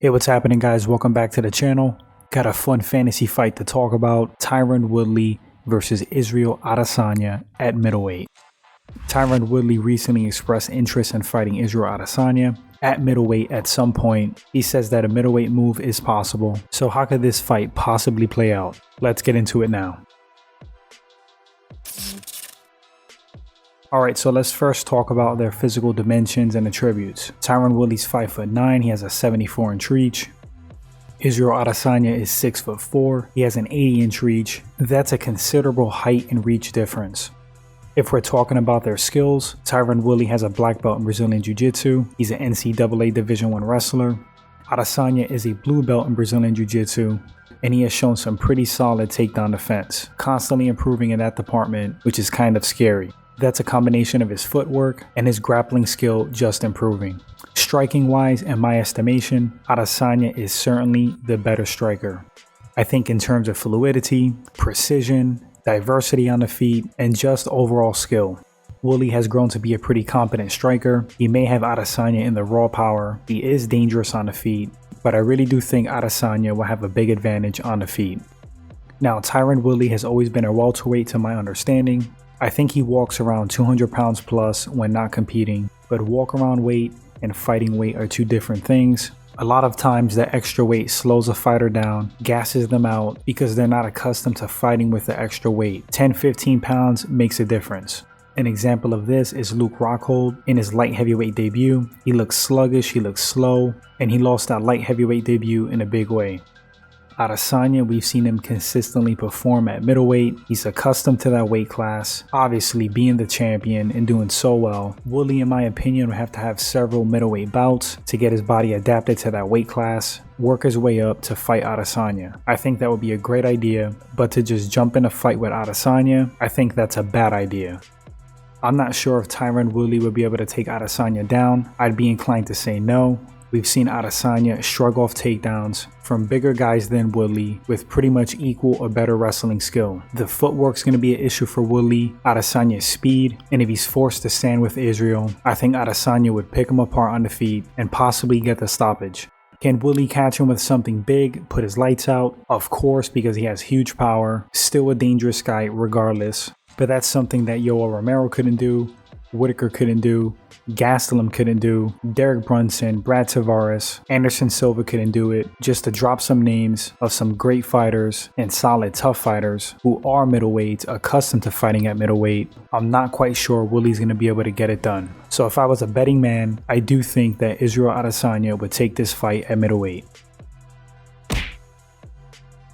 Hey, what's happening, guys? Welcome back to the channel. Got a fun fantasy fight to talk about. Tyron Woodley versus Israel Adesanya at middleweight. Tyron Woodley recently expressed interest in fighting Israel Adesanya at middleweight at some point. He says that a middleweight move is possible. So how could this fight possibly play out? Let's get into it now. Alright, so let's first talk about their physical dimensions and attributes. Tyron Woodley's 5'9", he has a 74-inch reach. Israel Adesanya is 6'4", he has an 80-inch reach. That's a considerable height and reach difference. If we're talking about their skills, Tyron Woodley has a black belt in Brazilian Jiu-Jitsu. He's an NCAA Division I wrestler. Adesanya is a blue belt in Brazilian Jiu-Jitsu, and he has shown some pretty solid takedown defense, constantly improving in that department, which is kind of scary. That's a combination of his footwork and his grappling skill just improving. Striking wise, in my estimation, Adesanya is certainly the better striker. I think in terms of fluidity, precision, diversity on the feet, and just overall skill, Woodley has grown to be a pretty competent striker. He may have Adesanya in the raw power. He is dangerous on the feet, but I really do think Adesanya will have a big advantage on the feet. Now, Tyron Woodley has always been a welterweight to my understanding. I think he walks around 200 pounds plus when not competing, but walk around weight and fighting weight are two different things. A lot of times the extra weight slows a fighter down, gasses them out because they're not accustomed to fighting with the extra weight. 10-15 pounds makes a difference. An example of this is Luke Rockhold in his light heavyweight debut. He looks sluggish, he looks slow, and he lost that light heavyweight debut in a big way. Adesanya, we've seen him consistently perform at middleweight. He's accustomed to that weight class, obviously being the champion and doing so well. Woodley, in my opinion, would have to have several middleweight bouts to get his body adapted to that weight class, work his way up to fight Adesanya. I think that would be a great idea, but to just jump in a fight with Adesanya, I think that's a bad idea. I'm not sure if Tyron Woodley would be able to take Adesanya down. I'd be inclined to say no. We've seen Adesanya shrug off takedowns from bigger guys than Woodley with pretty much equal or better wrestling skill. The footwork's going to be an issue for Woodley, Adesanya's speed, and if he's forced to stand with Israel, I think Adesanya would pick him apart on the feet and possibly get the stoppage. Can Woodley catch him with something big, put his lights out? Of course, because he has huge power, still a dangerous guy regardless, but that's something that Yoel Romero couldn't do, Whitaker couldn't do, Gastelum couldn't do, Derek Brunson, Brad Tavares, Anderson Silva couldn't do it. Just to drop some names of some great fighters and solid tough fighters who are middleweights, accustomed to fighting at middleweight, I'm not quite sure Woodley's going to be able to get it done. So if I was a betting man, I do think that Israel Adesanya would take this fight at middleweight.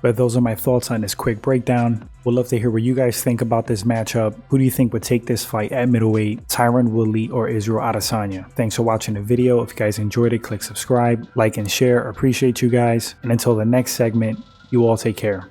But those are my thoughts on this quick breakdown. Would love to hear what you guys think about this matchup. Who do you think would take this fight at middleweight, Tyron Woodley or Israel Adesanya? Thanks for watching the video. If you guys enjoyed it, click subscribe, like, and share. Appreciate you guys. And until the next segment, you all take care.